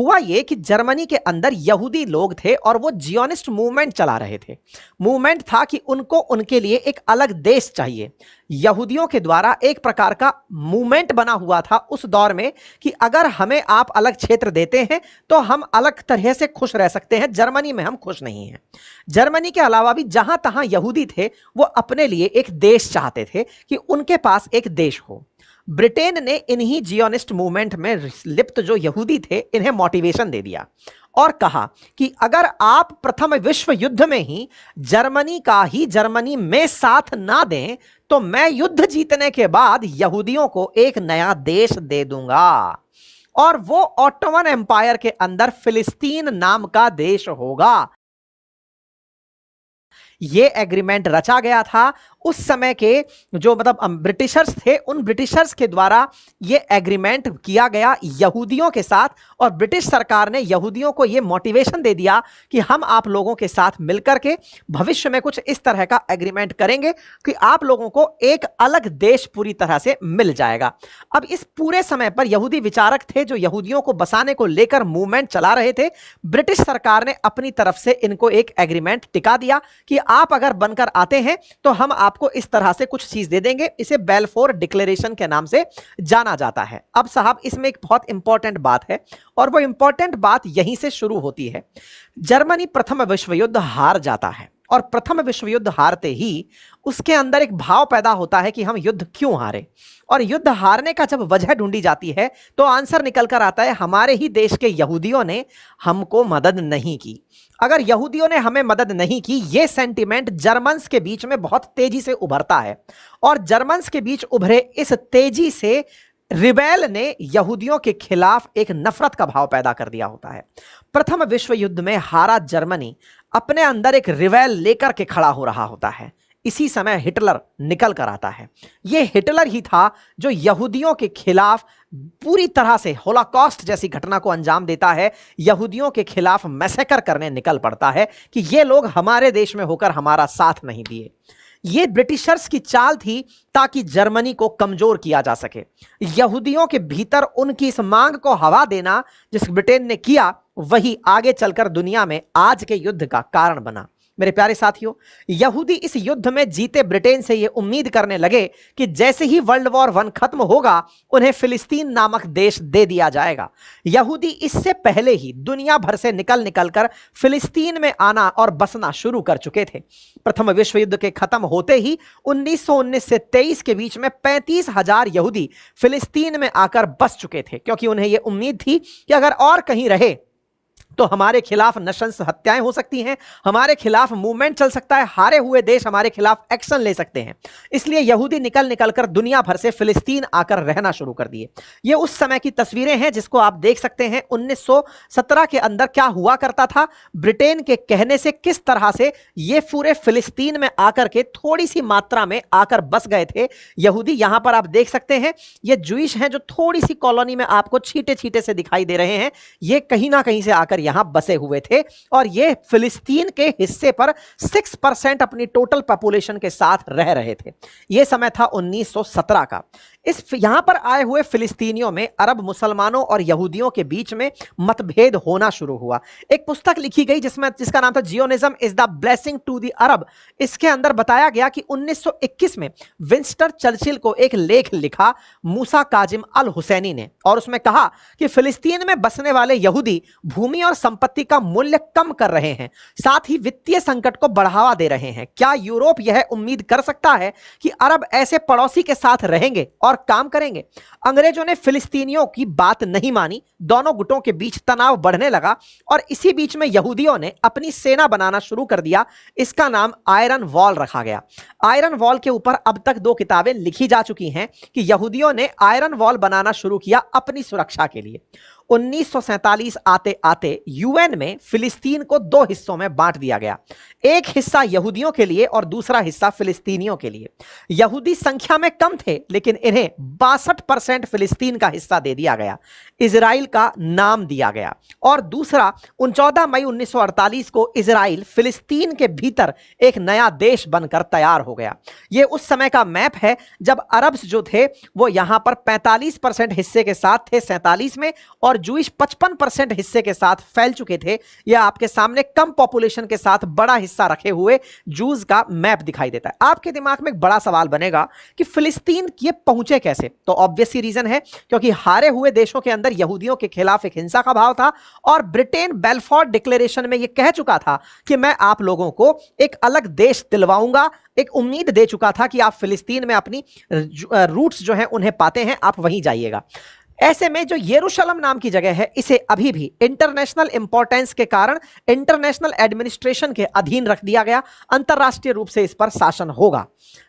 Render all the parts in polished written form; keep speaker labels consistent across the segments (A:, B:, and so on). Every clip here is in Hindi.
A: हुआ ये कि जर्मनी के अंदर यहूदी लोग थे और वो जियोनिस्ट मूवमेंट चला रहे थे। मूवमेंट था कि उनको उनके लिए एक अलग देश चाहिए। यहूदियों के द्वारा एक प्रकार का मूवमेंट बना हुआ था उस दौर में कि अगर हमें आप अलग क्षेत्र देते हैं तो हम अलग तरह से खुश रह सकते हैं, जर्मनी में हम खुश नहीं हैं। जर्मनी के अलावा भी जहां तहां यहूदी थे वो अपने लिए एक देश चाहते थे कि उनके पास एक देश हो। ब्रिटेन ने इन्हीं जियोनिस्ट मूवमेंट में लिप्त जो यहूदी थे इन्हें मोटिवेशन दे दिया और कहा कि अगर आप प्रथम विश्व युद्ध में ही जर्मनी में साथ ना दें तो मैं युद्ध जीतने के बाद यहूदियों को एक नया देश दे दूंगा और वो ऑटोमन एम्पायर के अंदर फिलिस्तीन नाम का देश होगा। ये एग्रीमेंट रचा गया था उस समय के जो ब्रिटिशर्स थे, उन ब्रिटिशर्स के द्वारा ये एग्रीमेंट किया गया यहूदियों के साथ और ब्रिटिश सरकार ने यहूदियों को ये मोटिवेशन दे दिया कि हम आप लोगों के साथ मिलकर के भविष्य में कुछ इस तरह का एग्रीमेंट करेंगे कि आप लोगों को एक अलग देश पूरी तरह से मिल जाएगा। अब इस पूरे समय पर यहूदी विचारक थे जो यहूदियों को बसाने को लेकर मूवमेंट चला रहे थे। ब्रिटिश सरकार ने अपनी तरफ से इनको एक एग्रीमेंट टिका दिया कि आप अगर बनकर आते हैं तो हम आपको इस तरह से कुछ चीज दे देंगे। इसे बेलफोर डिक्लेरेशन के नाम से जाना जाता है। अब साहब इसमें एक बहुत इंपॉर्टेंट बात है और वो इंपॉर्टेंट बात यहीं से शुरू होती है। जर्मनी प्रथम विश्व युद्ध हार जाता है और प्रथम विश्व युद्ध हारते ही उसके अंदर एक भाव पैदा होता है कि हम युद्ध क्यों हारे, और युद्ध हारने का जब वजह ढूंढी जाती है तो आंसर निकल कर आता है हमारे ही देश के यहूदियों ने हमको मदद नहीं की। अगर यहूदियों ने हमें मदद नहीं की, ये सेंटिमेंट जर्मन्स के बीच में बहुत तेजी से उभरता है और जर्मन्स के बीच उभरे इस तेजी से रिबेल ने यहूदियों के खिलाफ एक नफरत का भाव पैदा कर दिया होता है। प्रथम विश्व युद्ध में हारा जर्मनी अपने अंदर एक रिबेल लेकर के खड़ा हो रहा होता है। इसी समय हिटलर निकल कर आता है। यह हिटलर ही था जो यहूदियों के खिलाफ पूरी तरह से होलोकॉस्ट जैसी घटना को अंजाम देता है, यहूदियों के खिलाफ मैसेकर करने निकल पड़ता है कि ये लोग हमारे देश में होकर हमारा साथ नहीं दिए। ये ब्रिटिशर्स की चाल थी ताकि जर्मनी को कमजोर किया जा सके। यहूदियों के भीतर उनकी इस मांग को हवा देना जिस ब्रिटेन ने किया वही आगे चलकर दुनिया में आज के युद्ध का कारण बना। मेरे प्यारे साथियों, यहूदी इस युद्ध में जीते ब्रिटेन से यह उम्मीद करने लगे कि जैसे ही वर्ल्ड वॉर 1 खत्म होगा उन्हें फिलिस्तीन नामक देश दे दिया जाएगा। यहूदी इससे पहले ही दुनिया भर से निकल कर फिलिस्तीन में आना और बसना शुरू कर चुके थे। प्रथम विश्व युद्ध के खत्म होते ही 1919 से 23 के बीच में 35,000 यहूदी फिलिस्तीन में आकर बस चुके थे, क्योंकि उन्हें यह उम्मीद थी कि अगर और कहीं रहे तो हमारे खिलाफ नशंस हत्याएं हो सकती हैं, हमारे खिलाफ मूवमेंट चल सकता है, हारे हुए देश हमारे खिलाफ एक्शन ले सकते हैं। इसलिए यहूदी निकल कर दुनिया भर से फिलिस्तीन आकर रहना शुरू कर दिए। ये उस समय की तस्वीरें हैं जिसको आप देख सकते हैं। 1917 के अंदर क्या हुआ करता था, ब्रिटेन के कहने से किस तरह से ये पूरे फिलिस्तीन में आकर के थोड़ी सी मात्रा में आकर बस गए थे यहूदी। यहां पर आप देख सकते हैं ये जूइश हैं जो थोड़ी सी कॉलोनी में आपको छींटे छींटे से दिखाई दे रहे हैं। ये कहीं ना कहीं से आकर यहां बसे हुए थे और ये फिलिस्तीन के हिस्से पर 6% अपनी टोटल पॉपुलेशन के साथ रह रहे थे। यह समय था 1917 का। इस यहां पर आए हुए फिलिस्तीनियों में अरब मुसलमानों और यहूदियों के बीच में मतभेद होना शुरू हुआ। एक पुस्तक लिखी गई जिसका नाम था Zionism is the blessing to the Arab. इसके अंदर बताया गया कि 1921 में विंस्टन चर्चिल को एक लेख लिखा मूसा काजिम अल हुसैनी ने, और उसमें कहा कि फिलिस्तीन में बसने वाले यहूदी भूमि और संपत्ति का मूल्य कम कर रहे हैं, साथ ही वित्तीय संकट को बढ़ावा दे रहे हैं। क्या यूरोप यह उम्मीद कर सकता है कि अरब ऐसे पड़ोसी के साथ रहेंगे और काम करेंगे? अंग्रेजों ने फिलिस्तीनियों की बात नहीं मानी, दोनों गुटों के बीच तनाव बढ़ने लगा और इसी बीच में यहूदियों ने अपनी सेना बनाना शुरू कर दिया। इसका नाम आयरन वॉल रखा गया। आयरन वॉल के ऊपर अब तक 2 किताबें लिखी जा चुकी हैं कि यहूदियों ने आयरन वॉल बनाना शुरू किया अपनी सुरक्षा के लिए। 1947 आते आते यूएन में फिलिस्तीन को 2 हिस्सों में बांट दिया गया, एक हिस्सा यहूदियों के लिए और दूसरा हिस्सा फिलिस्तीनियों के लिए। यहूदी संख्या में कम थे लेकिन इन्हें 62% फिलिस्तीन का हिस्सा दे दिया गया, इजराइल का नाम दिया गया। और दूसरा 14 मई 1948 को इजराइल फिलिस्तीन के भीतर एक नया देश बनकर तैयार हो गया। यह उस समय का मैप है जब अरब्स जो थे वो यहां पर 45% हिस्से के साथ थे 47 में, और जूइश 55% हिस्से के साथ फैल चुके थे। यह आपके सामने कम पॉपुलेशन के साथ बड़ा हिस्सा रखे हुए जूज का मैप दिखाई देता है। आपके दिमाग में एक बड़ा सवाल बनेगा कि फिलिस्तीन ये पहुंचे कैसे? तो ऑब्वियस ही रीजन है क्योंकि हारे हुए देशों के अंदर यहूदियों के खिलाफ एक हिंसा का भाव था और ब्रिटेन बेलफोर्ट डिक्लेरेशन में यह कह चुका था कि मैं आप लोगों को एक अलग देश दिलवाऊंगा, एक उम्मीद दे चुका था कि आप फिलिस्तीन में अपनी रूट्स जो हैं उन्हें पाते हैं, आप वहीं जाइएगा। ऐसे में जो यरूशलेम नाम की जगह है इसे अभी भी इंटरनेशनल इंपॉर्टेंस के कारण इंटरनेशनल एडमिनिस्ट्रेशन के अधीन रख दिया गया, अंतरराष्ट्रीय रूप से इस पर शासन होगा।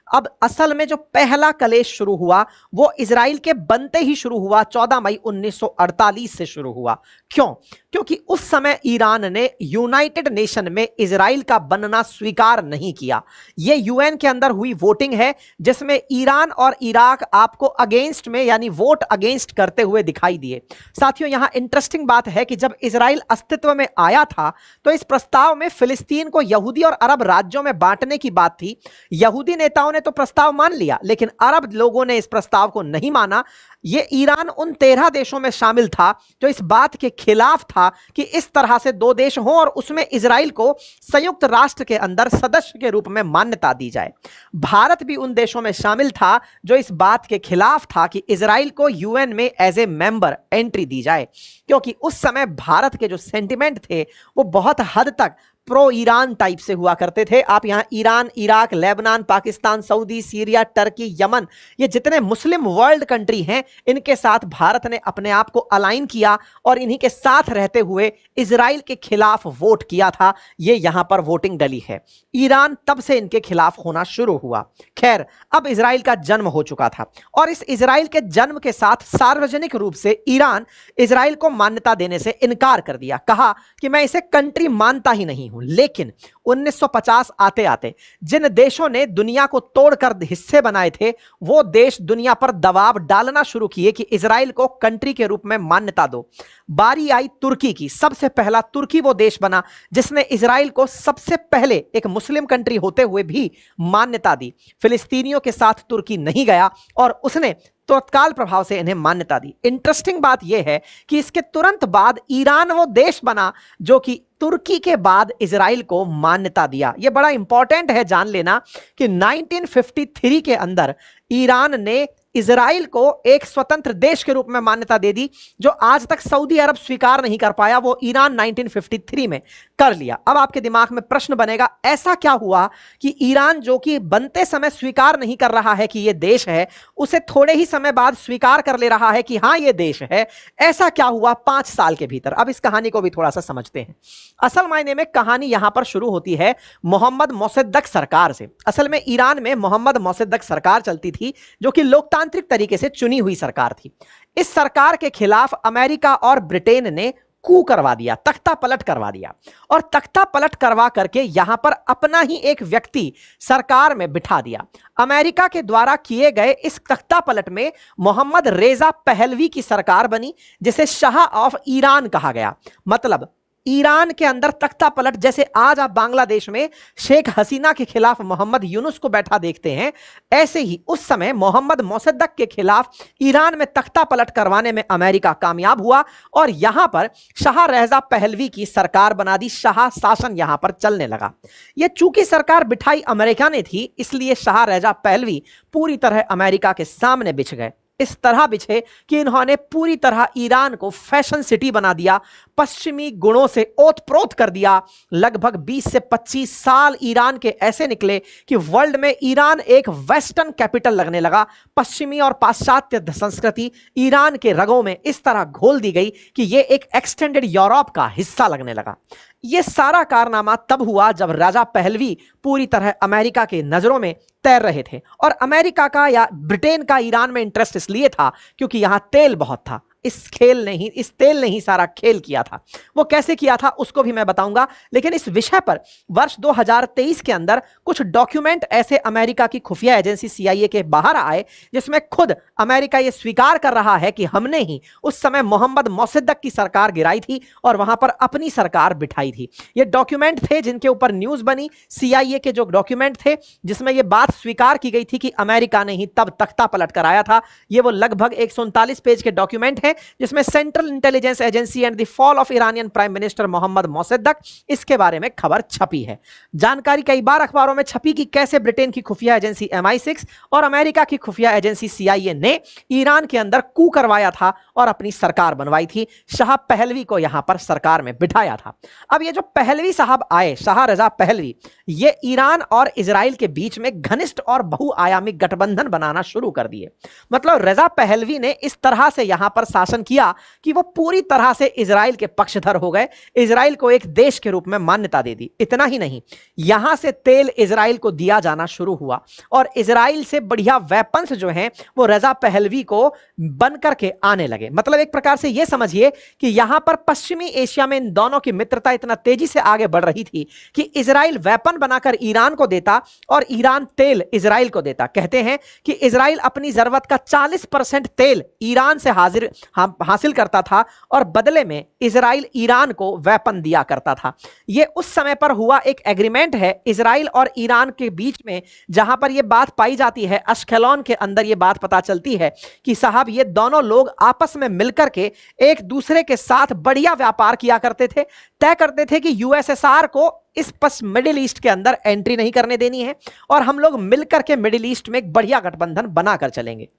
A: अब असल में जो पहला कलेश शुरू हुआ वो इजराइल के बनते ही शुरू हुआ, 14 मई 1948 से शुरू हुआ। क्यों? क्योंकि उस समय ईरान ने यूनाइटेड नेशन में इजराइल का बनना स्वीकार नहीं किया। यह यूएन के अंदर हुई वोटिंग है जिसमें ईरान और इराक आपको अगेंस्ट में यानी वोट अगेंस्ट करते हुए दिखाई दिए। साथियों, यहां इंटरेस्टिंग बात है कि जब इजराइल अस्तित्व में आया था तो इस प्रस्ताव में फिलिस्तीन को यहूदी और अरब राज्यों में बांटने की बात थी। यहूदी नेताओं ने तो प्रस्ताव मान लिया लेकिन अरब लोगों ने इस प्रस्ताव को नहीं माना। यह ईरान उन 13 देशों में शामिल था जो इस बात के खिलाफ था कि इस तरह से दो देश हों और उसमें इजराइल को संयुक्त राष्ट्र के अंदर सदस्य के रूप में मान्यता दी जाए। भारत भी उन देशों में शामिल था जो इस बात के खिलाफ था कि इजराइल को यूएन में एज ए मेंबर एंट्री दी जाए, क्योंकि उस समय भारत के जो सेंटिमेंट थे वो बहुत हद तक प्रो ईरान टाइप से हुआ करते थे। आप यहां Iran, Iraq, Lebanon, Pakistan, Saudi, Syria, Turkey, Yemen, ये जितने मुस्लिम वर्ल्ड कंट्री हैं इनके साथ भारत ने अपने आप को अलाइन किया और इन्हीं के साथ रहते हुए इजराइल के खिलाफ वोट किया था। ये यहां पर वोटिंग डली है। ईरान तब से इनके खिलाफ होना शुरू हुआ। खैर, अब इजराइल का जन्म हो चुका था और इस इजराइल के जन्म के साथ सार्वजनिक रूप से ईरान इजराइल को मान्यता देने से इनकार कर दिया। कहा कि मैं इसे कंट्री मानता ही नहीं हूं। लेकिन 1950 आते आते जिन देशों ने दुनिया को तोड़कर हिस्से बनाए थे वो देश दुनिया पर दबाव डालना शुरू किए कि इजराइल को कंट्री के रूप में मान्यता दो। बारी आई तुर्की की। सबसे पहला तुर्की वो देश बना जिसने इजराइल को सबसे पहले एक मुस्लिम कंट्री होते हुए भी मान्यता दी। फिलिस्तीनियों के साथ तुर्की नहीं गया और उसने तत्काल प्रभाव से इन्हें मान्यता दी। इंटरेस्टिंग बात यह है कि इसके तुरंत बाद ईरान वो देश बना जो कि तुर्की के बाद इजराइल को मान्यता दिया। यह बड़ा इंपॉर्टेंट है जान लेना कि 1953 के अंदर ईरान ने इजराइल को एक स्वतंत्र देश के रूप में मान्यता दे दी। जो आज तक सऊदी अरब स्वीकार नहीं कर पाया वो ईरान 1953 में कर लिया। अब आपके दिमाग में प्रश्न बनेगा, ऐसा क्या हुआ कि ईरान जो कि बनते समय स्वीकार नहीं कर रहा है कि यह देश है, उसे थोड़े ही समय बाद स्वीकार कर ले रहा है कि हां यह देश है? ऐसा क्या हुआ 5 साल के भीतर? अब इस कहानी को भी थोड़ा सा समझते हैं। असल मायने में कहानी यहां पर शुरू होती है मोहम्मद मोसद्दक सरकार से। असल में ईरान में मोहम्मद मोसद्दक सरकार चलती थी जो कि लोकतांत्रिक तरीके से चुनी हुई सरकार थी। इस सरकार के खिलाफ अमेरिका और ब्रिटेन ने कू करवा दिया, तख्ता पलट करवा दिया और तख्ता पलट करवा करके यहां पर अपना ही एक व्यक्ति सरकार में बिठा दिया। अमेरिका के द्वारा किए गए इस तख्ता पलट में मोहम्मद रेजा पहलवी की सरकार बनी जिसे शाह ऑफ ईरान कहा गया। मतलब ईरान के अंदर तख्ता पलट, जैसे आज आप बांग्लादेश में शेख हसीना के खिलाफ मोहम्मद यूनुस को बैठा देखते हैं, ऐसे ही उस समय मोहम्मद मोसद्दक के खिलाफ ईरान में तख्ता पलट करवाने में अमेरिका कामयाब हुआ और यहां पर शाह रेजा पहलवी की सरकार बना दी। शाह शासन यहां पर चलने लगा। यह चूंकि सरकार बिठाई अमेरिका ने थी इसलिए शाह रेजा पहलवी पूरी तरह अमेरिका के सामने बिछ गए। इस तरह बिछे कि इन्होंने पूरी तरह ईरान को फैशन सिटी बना दिया, पश्चिमी गुणों से ओतप्रोत कर दिया। लगभग 20 से 25 साल ईरान के ऐसे निकले कि वर्ल्ड में ईरान एक वेस्टर्न कैपिटल लगने लगा। पश्चिमी और पाश्चात्य संस्कृति ईरान के रगों में इस तरह घोल दी गई कि यह एक एक्सटेंडेड यूरोप का हिस्सा लगने लगा। यह सारा कारनामा तब हुआ जब राजा पहलवी पूरी तरह अमेरिका के नजरों में तैर रहे थे और अमेरिका का या ब्रिटेन का ईरान में इंटरेस्ट इसलिए था क्योंकि यहां तेल बहुत था। इस तेल ने ही सारा खेल किया था। वो कैसे किया था उसको भी मैं बताऊंगा, लेकिन इस विषय पर वर्ष 2023 के अंदर कुछ डॉक्यूमेंट ऐसे अमेरिका की खुफिया एजेंसी CIA के बाहर आए जिसमें खुद अमेरिका ये स्वीकार कर रहा है कि हमने ही उस समय मोहम्मद मोसद्दक की सरकार गिराई थी और वहां पर अपनी सरकार बिठाई थी। ये डॉक्यूमेंट थे जिनके ऊपर न्यूज बनी। CIA के जो डॉक्यूमेंट थे जिसमें यह बात स्वीकार की गई थी कि अमेरिका ने ही तब तख्ता पलट कराया था। ये वो लगभग 139 पेज के डॉक्यूमेंट है है जिसमें Central Intelligence Agency and the fall of Iranian prime minister Mohammad Mossadegh, इसके बारे में खबर छपी है। जानकारी कई बार अखबारों में छपी कि कैसे ब्रिटेन की खुफिया एजेंसी MI6 और अमेरिका की खुफिया एजेंसी CIA ने ईरान के अंदर कू करवाया था और अपनी सरकार बनवाई थी। शाह पहलवी को यहां पर सरकार में बिठाया था। अब ये जो पहलवी साहब आए, शाह रजा पहलवी, ये ईरान और इजराइल के बीच में घनिष्ठ और बहुआयामी गठबंधन बनाना शुरू कर दिए। मतलब रजा पहलवी ने इस तरह से यहां पर शासन किया कि वो पूरी तरह से इजराइल के पक्षधर हो गए, इजराइल को एक देश के रूप में मान्यता दे दी। इतना ही नहीं, यहां से तेल इजराइल को दिया जाना शुरू हुआ और इजराइल से बढ़िया वेपन्स जो हैं वो रजा पहलवी को बन करके आने लगे। मतलब एक प्रकार से यह समझिए कि यहां पर पश्चिमी एशिया में इन दोनों की मित्रता इतना तेजी से आगे बढ़ रही थी कि इजराइल वेपन बनाकर ईरान को देता और ईरान तेल इजराइल को देता। कहते हैं कि इजराइल अपनी जरूरत का 40% तेल ईरान से हासिल करता था और बदले में इजराइल ईरान को वेपन दिया करता था। यह उस समय पर हुआ एक एग्रीमेंट है इजराइल और ईरान के बीच में, जहां पर यह बात पाई जाती है, अश्केलोन के अंदर यह बात पता चलती है कि साहब ये दोनों लोग आपस में मिलकर के एक दूसरे के साथ बढ़िया व्यापार किया करते थे, तय करते थे कि USSR को इस मिडिल ईस्ट के अंदर एंट्री नहीं करने देनी है और हम लोग मिलकर के मिडिल ईस्ट में एक बढ़िया गठबंधन बनाकर चलेंगे।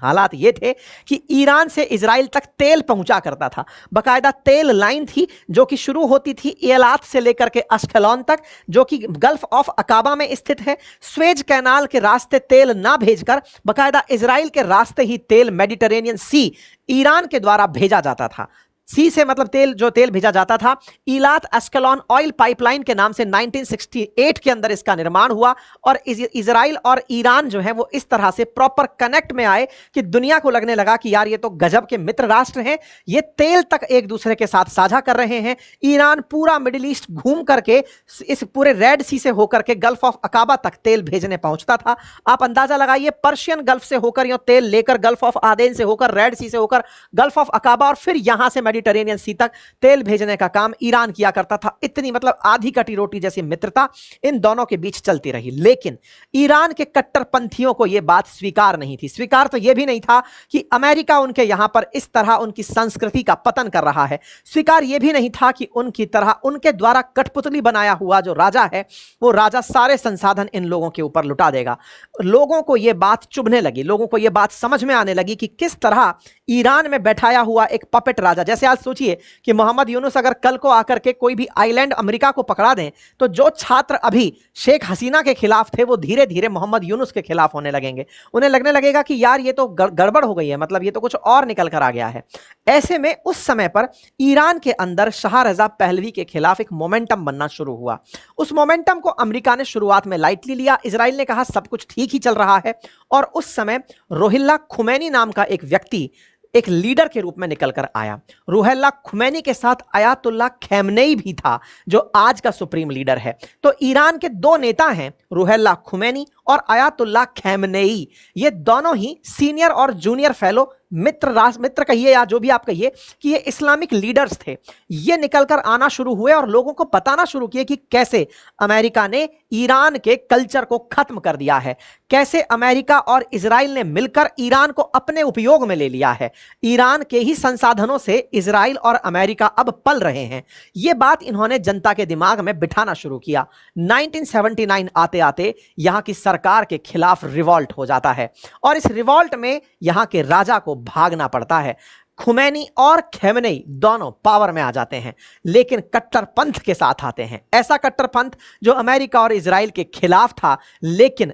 A: हालात ये थे कि ईरान से इजराइल तक तेल पहुंचा करता था, बकायदा तेल लाइन थी जो कि शुरू होती थी एलात से लेकर के अश्केलोन तक, जो कि गल्फ ऑफ अकाबा में स्थित है। स्वेज कैनाल के रास्ते तेल ना भेजकर बकायदा इजराइल के रास्ते ही तेल मेडिटेरेनियन सी ईरान के द्वारा भेजा जाता था। सी से मतलब तेल भेजा जाता था। इलात अश्केलोन ऑयल पाइपलाइन के नाम से 1968 के अंदर इसका निर्माण हुआ और इजराइल और ईरान जो है वो इस तरह से प्रॉपर कनेक्ट में आए कि दुनिया को लगने लगा कि यार ये तो गजब के मित्र राष्ट्र हैं, ये तेल तक एक दूसरे के साथ साझा कर रहे हैं। ईरान पूरा मिडिल ईस्ट घूम करके इस पूरे रेड सी से होकर के गल्फ ऑफ अकाबा तक तेल भेजने पहुंचता था। आप अंदाजा लगाइए, पर्शियन गल्फ से होकर या तेल लेकर गल्फ ऑफ आदेन से होकर, रेड सी से होकर गल्फ ऑफ अकाबा और फिर यहां से मेडिटेरेनियन सी तक तेल भेजने का काम ईरान किया करता था। इतनी मतलब आधी कटी रोटी जैसी मित्रता इन दोनों के बीच चलती रही। लेकिन ईरान के कट्टरपंथियों को यह बात स्वीकार नहीं थी। स्वीकार तो यह भी नहीं था कि अमेरिका उनके यहां पर इस तरह उनकी संस्कृति का पतन कर रहा है। स्वीकार यह भी नहीं था कि उनकी तरह उनके द्वारा कठपुतली बनाया हुआ जो राजा है वो राजा सारे संसाधन इन लोगों के ऊपर लुटा देगा। लोगों को यह बात चुभने लगी, लोगों को यह बात समझ में आने लगी कि किस तरह ईरान में बैठाया हुआ एक पपेट राजा, जैसे आज सोचिए कि मोहम्मद यूनुस अगर कल को आकर के कोई भी आइलैंड अमेरिका को पकड़ा दें तो जो छात्र अभी शेख हसीना के खिलाफ थे वो धीरे धीरे मोहम्मद यूनुस के खिलाफ होने लगेंगे। उन्हें लगने लगेगा कि यार ये तो गड़बड़ हो गई है, मतलब ये तो कुछ और निकल कर आ गया है। ऐसे में उस समय पर ईरान के अंदर शाह रजा पहलवी के खिलाफ एक मोमेंटम बनना शुरू हुआ। उस मोमेंटम को अमेरिका ने शुरुआत में लाइटली लिया। इजराइल ने कहा सब कुछ ठीक ही चल रहा है और उस समय रुहुल्लाह खुमैनी नाम का एक व्यक्ति एक लीडर के रूप में निकलकर आया। रुहुल्लाह खुमैनी के साथ आयतुल्लाह खमेनेई भी था जो आज का सुप्रीम लीडर है। तो ईरान के दो नेता हैं, रुहुल्लाह खुमैनी और आयतुल्लाह खमेनेई। ये दोनों ही सीनियर और जूनियर फेलो मित्र कहिए या जो भी आप कहिए कि ये इस्लामिक लीडर्स थे। ये निकलकर आना शुरू हुए और लोगों को बताना शुरू किए कि कैसे अमेरिका ने ईरान के कल्चर को खत्म कर दिया है, कैसे अमेरिका और इजराइल ने मिलकर ईरान को अपने उपयोग में ले लिया है। ईरान के ही संसाधनों से इजराइल और अमेरिका अब पल रहे हैं। यह बात इन्होंने जनता के दिमाग में बिठाना शुरू किया। 1979 आते आते यहां की सरकार के खिलाफ रिवॉल्ट हो जाता है और इस रिवॉल्ट में यहां के राजा को भागना पड़ता है। खुमैनी और खमेनेई दोनों पावर में आ जाते हैं, लेकिन कट्टरपंथ के साथ आते हैं। ऐसा कट्टरपंथ जो अमेरिका और इजराइल के खिलाफ था, लेकिन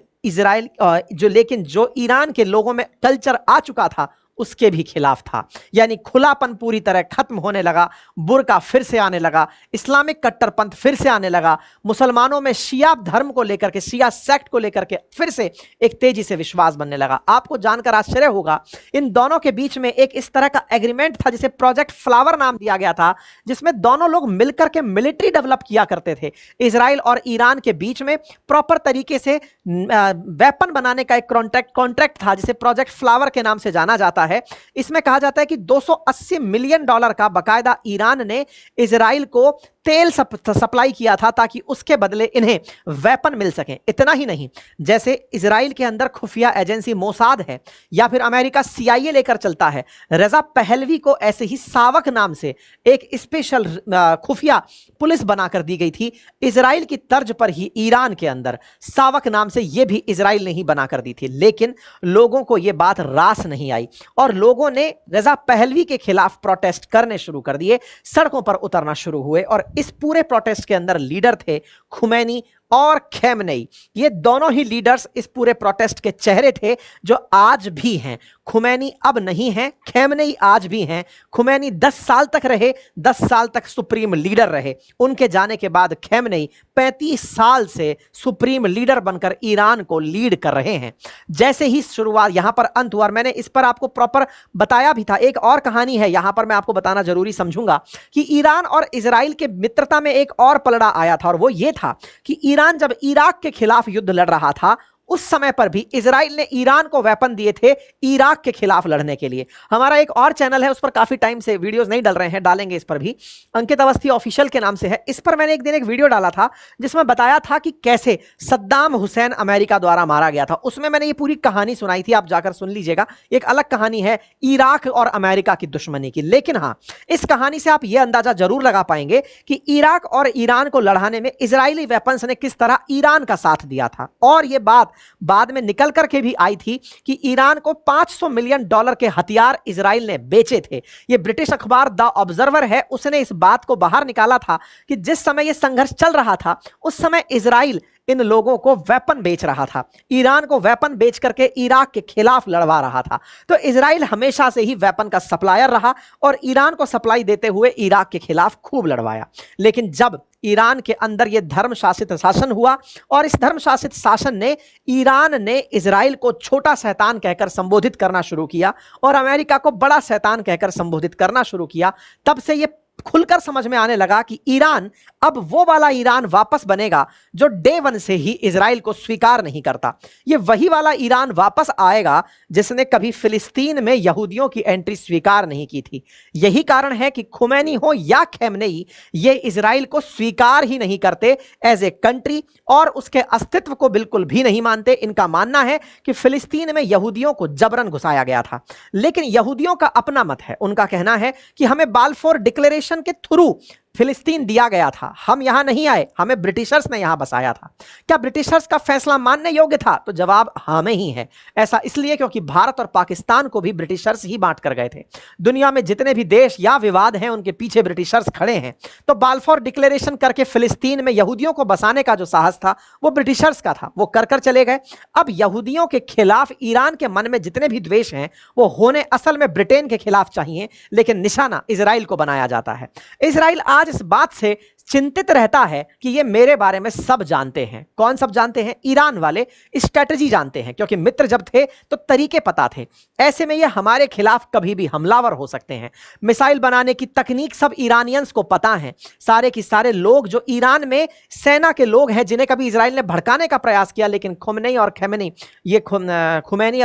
A: जो ईरान के लोगों में कल्चर आ चुका था उसके भी खिलाफ था। यानी खुलापन पूरी तरह खत्म होने लगा, बुर्का फिर से आने लगा, इस्लामिक कट्टरपंथ फिर से आने लगा, मुसलमानों में शिया धर्म को लेकर के, शिया सेक्ट को लेकर के फिर से एक तेजी से विश्वास बनने लगा। आपको जानकर आश्चर्य होगा, इन दोनों के बीच में एक इस तरह का एग्रीमेंट था जिसे प्रोजेक्ट फ्लावर नाम दिया गया था, जिसमें दोनों लोग मिलकर के मिलिट्री डेवलप किया करते थे। इजराइल और ईरान के बीच में प्रॉपर तरीके से वेपन बनाने का एक कॉन्ट्रैक्ट था जिसे प्रोजेक्ट फ्लावर के नाम से जाना जाता होता है, इसमें कहा जाता है कि $280 मिलियन का बकायदा ईरान ने इजराइल को तेल सप्लाई किया था ताकि उसके बदले इन्हें वेपन मिल सके। इतना ही नहीं, जैसे इजराइल के अंदर खुफिया एजेंसी मोसाद है या फिर अमेरिका CIA लेकर चलता है, रजा पहलवी को ऐसे ही सावक नाम से एक स्पेशल खुफिया पुलिस बनाकर दी गई थी। इजराइल की तर्ज पर ही ईरान के अंदर सावक नाम से यह भी इजराइल ने ही बनाकर दी थी। लेकिन लोगों को यह बात रास नहीं आई और लोगों ने रजा पहलवी के खिलाफ प्रोटेस्ट करने शुरू कर दिए, सड़कों पर उतरना शुरू हुए। और इस पूरे प्रोटेस्ट के अंदर लीडर थे खुमैनी और खेमनेई। ये दोनों ही लीडर्स इस पूरे प्रोटेस्ट के चेहरे थे जो आज भी हैं। खुमैनी अब नहीं है, खेमनेई आज भी हैं। खुमैनी 10 साल तक रहे, 10 साल तक सुप्रीम लीडर रहे। उनके जाने के बाद खेमनेई 35 साल से सुप्रीम लीडर बनकर ईरान को लीड कर रहे हैं। जैसे ही शुरुआत यहां पर अंत हुआ, और मैंने इस पर आपको प्रॉपर बताया भी था। एक और कहानी है यहां पर, मैं आपको बताना जरूरी समझूंगा कि ईरान और इजराइल के मित्रता में एक और पलड़ा आया था, और वो ये था कि ईरान जब इराक के खिलाफ युद्ध लड़ रहा था, उस समय पर भी इजराइल ने ईरान को वेपन दिए थे इराक के खिलाफ लड़ने के लिए। हमारा एक और चैनल है, उस पर काफी टाइम से वीडियोस नहीं डल रहे हैं, डालेंगे इस पर भी, अंकित अवस्थी ऑफिशियल के नाम से है। इस पर मैंने एक दिन एक वीडियो डाला था जिसमें बताया था कि कैसे सद्दाम हुसैन अमेरिका द्वारा मारा गया था। उसमें मैंने ये पूरी कहानी सुनाई थी, आप जाकर सुन लीजिएगा। एक अलग कहानी है इराक और अमेरिका की दुश्मनी की। लेकिन हाँ, इस कहानी से आप यह अंदाजा जरूर लगा पाएंगे कि इराक और ईरान को लड़ाने में इजरायली वेपन्स ने किस तरह ईरान का साथ दिया था। और यह बात बाद में निकल करके भी आई थी कि ईरान को $500 मिलियन के हथियार इजराइल ने बेचे थे। यह ब्रिटिश अखबार द ऑब्जर्वर है, उसने इस बात को बाहर निकाला था कि जिस समय यह संघर्ष चल रहा था उस समय इजराइल इन लोगों को वेपन बेच रहा था, ईरान को वेपन बेच करके इराक के खिलाफ लड़वा रहा था। तो इजराइल हमेशा से ही वेपन का सप्लायर रहा और ईरान को सप्लाई देते हुए इराक के खिलाफ खूब लड़वाया। लेकिन जब ईरान के अंदर यह धर्म शासित शासन हुआ और इस धर्म शासित शासन ने ईरान ने इजराइल को छोटा शैतान कहकर संबोधित करना शुरू किया और अमेरिका को बड़ा शैतान कहकर संबोधित करना शुरू किया, तब से यह खुलकर समझ में आने लगा कि ईरान अब वो वाला ईरान वापस बनेगा जो डे वन से ही इजराइल को स्वीकार नहीं करता। ये वही वाला ईरान वापस आएगा जिसने कभी फिलिस्तीन में यहूदियों की एंट्री स्वीकार नहीं की थी। यही कारण है कि खुमैनी हो या खेमनेई, ये इजराइल को स्वीकार ही नहीं करते एज ए कंट्री और उसके अस्तित्व को बिल्कुल भी नहीं मानते। इनका मानना है कि फिलिस्तीन में यहूदियों को जबरन घुसाया गया था। लेकिन यहूदियों का अपना मत है, उनका कहना है कि हमें बाल्फोर डिक्लेरेशन के थ्रू फिलिस्तीन दिया गया था, हम यहां नहीं आए, हमें ब्रिटिशर्स ने यहां बसाया था। क्या ब्रिटिशर्स का फैसला मानने योग्य था? तो जवाब हाँ में ही है। ऐसा इसलिए क्योंकि भारत और पाकिस्तान को भी ब्रिटिशर्स ही बांट कर गए थे। दुनिया में जितने भी देश या विवाद हैं उनके पीछे ब्रिटिशर्स खड़े हैं। तो बाल्फोर डिक्लेरेशन करके फिलिस्तीन में यहूदियों को बसाने का जो साहस था वो ब्रिटिशर्स का था, वो कर चले गए। अब यहूदियों के खिलाफ ईरान के मन में जितने भी द्वेष हैं वो होने असल में ब्रिटेन के खिलाफ चाहिए, लेकिन निशाना इजराइल को बनाया जाता है। इजराइल इस बात से चिंतित रहता है कि ये मेरे बारे में सब जानते हैं। कौन सब जानते हैं? ईरान वाले स्ट्रेटजी जानते हैं, क्योंकि मित्र जब थे तो तरीके पता थे। ऐसे में ये हमारे खिलाफ कभी भी हमलावर हो सकते हैं। मिसाइल बनाने की तकनीक सब ईरानियंस को पता है। सारे की सारे लोग जो ईरान में सेना के लोग हैं जिन्हें कभी इजराइल ने भड़काने का प्रयास किया, लेकिन खुमैनी और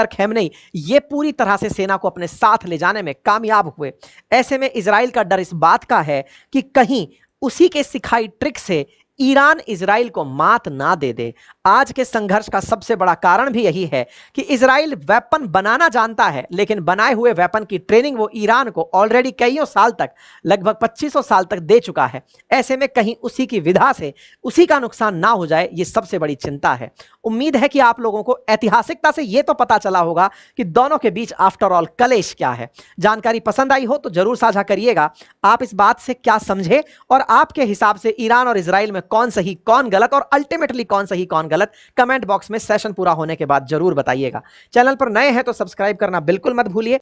A: खेमनेई ये पूरी तरह से सेना को अपने साथ ले जाने में कामयाब हुए। ऐसे में इजराइल का डर इस बात का है कि कहीं उसी के सिखाई ट्रिक से ईरान इजराइल को मात ना दे दे। आज के संघर्ष का सबसे बड़ा कारण भी यही है कि इजराइल वेपन बनाना जानता है, लेकिन बनाए हुए वेपन की ट्रेनिंग वो ईरान को ऑलरेडी कईयों साल तक, लगभग 2500 साल तक दे चुका है। ऐसे में कहीं उसी की विधा से उसी का नुकसान ना हो जाए, ये सबसे बड़ी चिंता है। उम्मीद है कि आप लोगों को ऐतिहासिकता से यह तो पता चला होगा कि दोनों के बीच आफ्टर ऑल कलेश क्या है। जानकारी पसंद आई हो तो जरूर साझा करिएगा। आप इस बात से क्या समझे और आपके हिसाब से ईरान और इजराइल में कौन सही कौन गलत और अल्टीमेटली कौन सही कौन गलत, कमेंट बॉक्स में सेशन पूरा होने के बाद जरूर बताइएगा। चैनल पर नए हैं तो सब्सक्राइब करना बिल्कुल मत भूलिए।